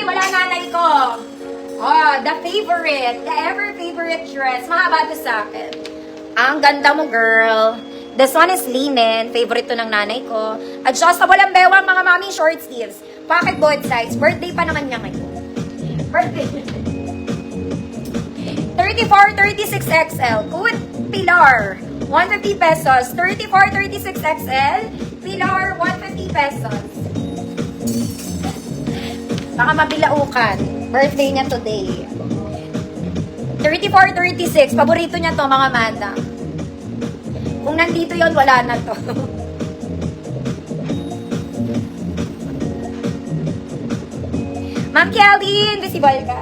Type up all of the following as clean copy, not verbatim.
Wala nanay ko. Oh, the favorite, the ever favorite dress. Mahaba to sa akin. Ang ganda mo, girl. This one is linen. Favorite to ng nanay ko. Adjustable ang bewang, mga mami, short sleeves. Pocket both sides. Birthday pa naman niya ngayon. Birthday. 34, 36 XL. Good Pilar. 150 pesos. 34, 36 XL. Pilar, 150 pesos. Baka mabilaukan. Birthday niya today. 34, 36. Paborito niya to, mga madam. Kung nandito yon wala na to. Ma'am Kelly, invisible ka.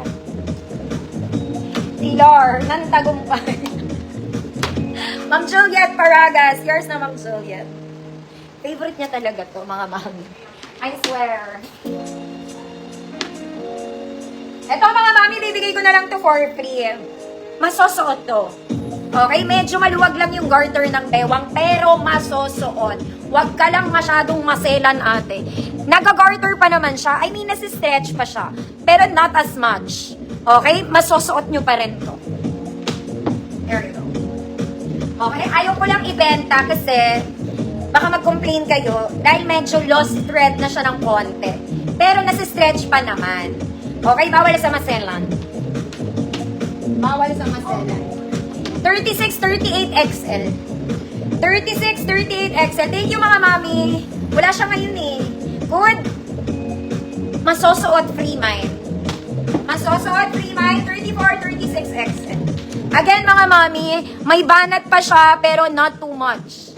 Pilar, nantagumpay. Ma'am Juliet Paragas. Yours na, Ma'am Juliet. Favorite niya talaga to, mga mami. I swear. Ito, mga mami, bibigay ko na lang to for free. Masusuot to. Okay, medyo maluwag lang yung garter ng bewang, pero masusuot. Huwag ka lang masyadong maselan, ate. Nag-garter pa naman siya. I mean, nasi-stretch pa siya. Pero not as much. Okay? Masusuot nyo pa rin to. There you go. Okay, ayaw ko lang ibenta kasi baka mag-complain kayo dahil medyo lost thread na siya ng konti. Pero nasi-stretch pa naman. Okay, bawal sa maselan. Bawal sa maselan. 36, 38 XL. 36, 38 XL. Thank you, mga mami. Wala siya ngayon eh. Good. Masusuot free mind. Masusuot free mind. 34, 36 XL. Again, mga mami, may banat pa siya pero not too much.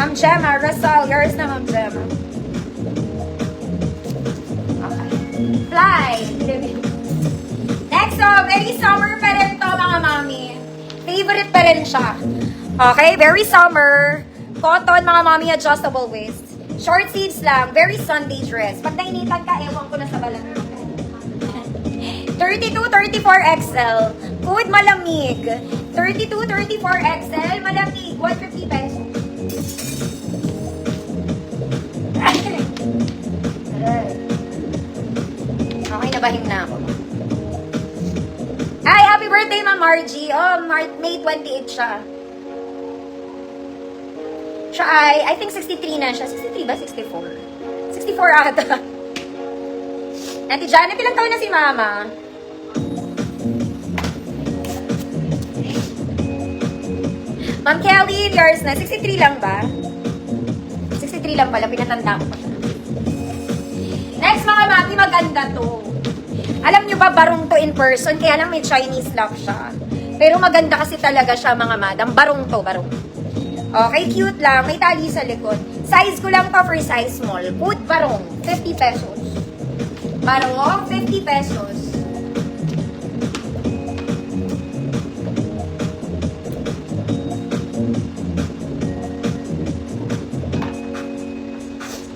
Ma'am Gemma, Rosal, yours na, Ma'am Gemma. Okay. Fly. Next, very summer pa rin to, mga mami. Favorite pa rin siya. Okay, very summer. Cotton, mga mami, adjustable waist. Short sleeves lang, very Sunday dress. Pag nainitan ka, ewan ko na sa balat. 32, 34 XL. Good, malamig. 32, 34 XL, malamig. 150 pesos. Okay, nabahing na ako. Ay, happy birthday, Ma'am Margie. Oh, May 28 siya. Siya I think 63 na siya. 63 ba? 64? 64 ata. Auntie Janet, ilang taon na si Mama? Ma'am Kelly, yours na. 63 lang ba? 63 lang pala. Pinatanda ko pa siya. Next, mga mami, maganda to. Alam nyo ba, barong to in person, kaya lang may Chinese lock siya. Pero maganda kasi talaga siya, mga madam. Barong to, barong. Okay, cute lang. May tali sa likod. Size ko lang to for size small. Put barong, 50 pesos. Barong, 50 pesos.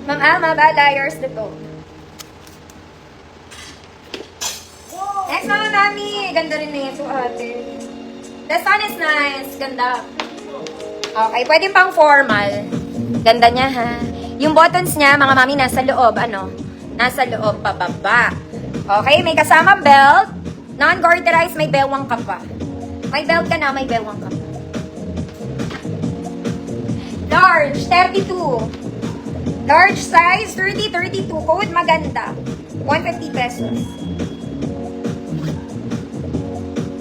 Ma'am Alma, balayers dito. Next, mga mami. Ganda rin na ito, ate. The sun is nice. Ganda. Okay, pwede pang formal. Ganda niya, ha? Yung buttons niya, mga mami, nasa loob. Ano? Nasa loob, pababa. Okay, may kasama belt. Non-garterized, may bewang ka pa. May belt ka na, may bewang ka pa. Large, 32. Large size, 30, 32. Code maganda. 150 pesos.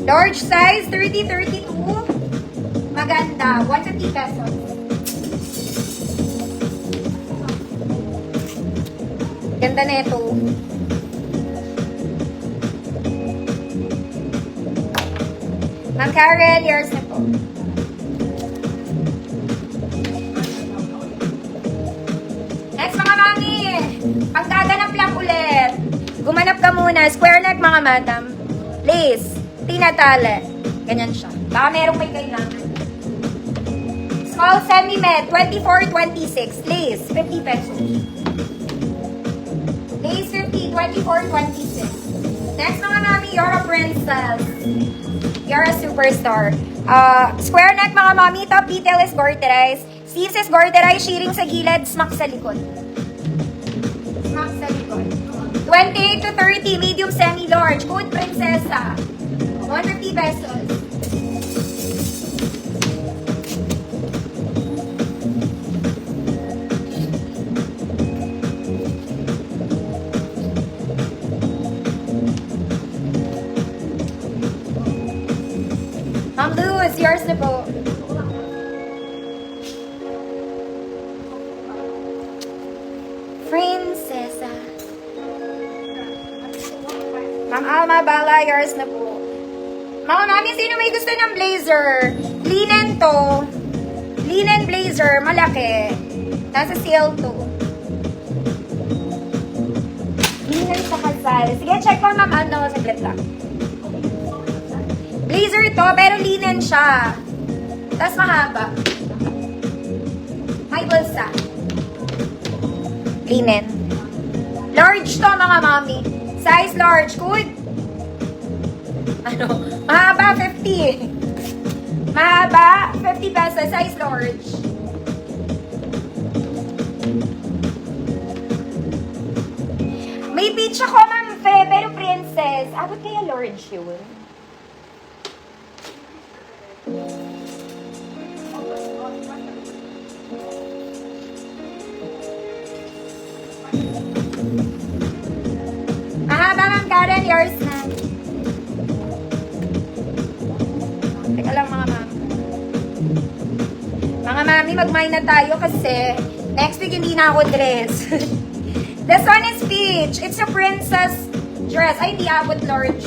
Large size, 30, 32. Maganda. 150 pesos. Ganda na ito. Ma'am Karen, yours na po. Next, mga mami. Pagkaganap lang ulit. Gumanap ka muna. Square neck, mga madam. Lace. Tinatali. Ganyan siya. Baka merong may kailangan. Small semi-med, 24-26. Lace, 50 pesos. Lace 50, 24-26. Next mga mami, Yara Princess. Yara Superstar. Square neck mga mami, top detail is garterized. Sleeves is garterized, shearing sa gilid, smack sa likod. Smack sa likod. 28 to 30, medium semi-large. Code Prinsesa. 150 pesos. Ma'am Luz, yours na po. Prinsesa. Ma'am Alma Bala, yours na po. Mga mami, sino may gusto ng blazer? Linen to. Linen blazer, malaki. Nasa sale to. Linen sa kasal. Sige, check ko ma'am, saglit lang. Blazer to, pero linen siya. Tapos mahaba. May bulsa. Linen. Large to, mga mami. Size large. Good. Mahaba, 50. Mahaba, 50 pesos. Size large. May beach ako, ma'am, pero princess. Abot kaya large yun? Mahaba, ma'am Karen, yours na. Teka lang mga mami. Mga mami, mag-mine na tayo kasi next week hindi na ako dress. This one is peach. It's a princess dress. Ay, hindi abot large.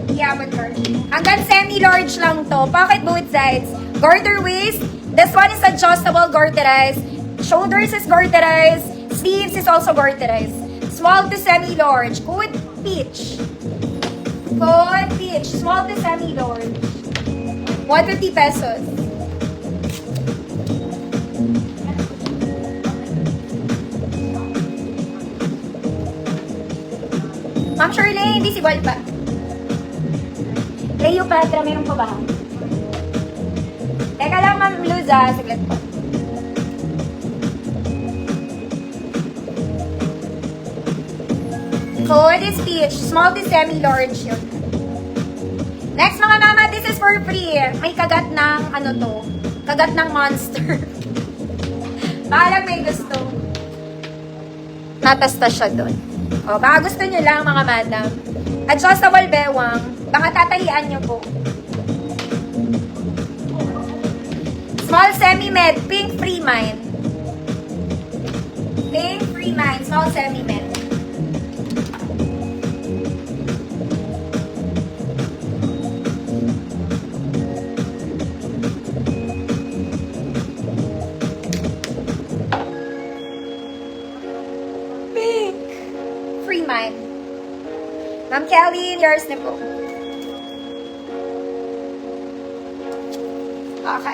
Hindi abot large. Hanggang semi-large lang to. Pocket both sides. Garter waist. This one is adjustable garterized. Shoulders is garterized. Sleeves is also garterized. Small to semi-large. Code peach. Code peach. Small to semi-large. 150 pesos. Ma'am Shirley, invisible pa. Cleopatra, meron pa ba? Teka lang, Ma'am Luza. Saglit po. Code is peach. Small to semi-large yun. Next mga mama, this is for free. May kagat ng, kagat ng monster. Parang may gusto. Natasta siya doon. O, baka gusto nyo lang mga madam. Adjustable bewang. Baka tatahian nyo po. Small semi-med. Pink free mine. Pink free mine. Small semi-med. Free mine. Ma'am Kelly, yours na po. Okay.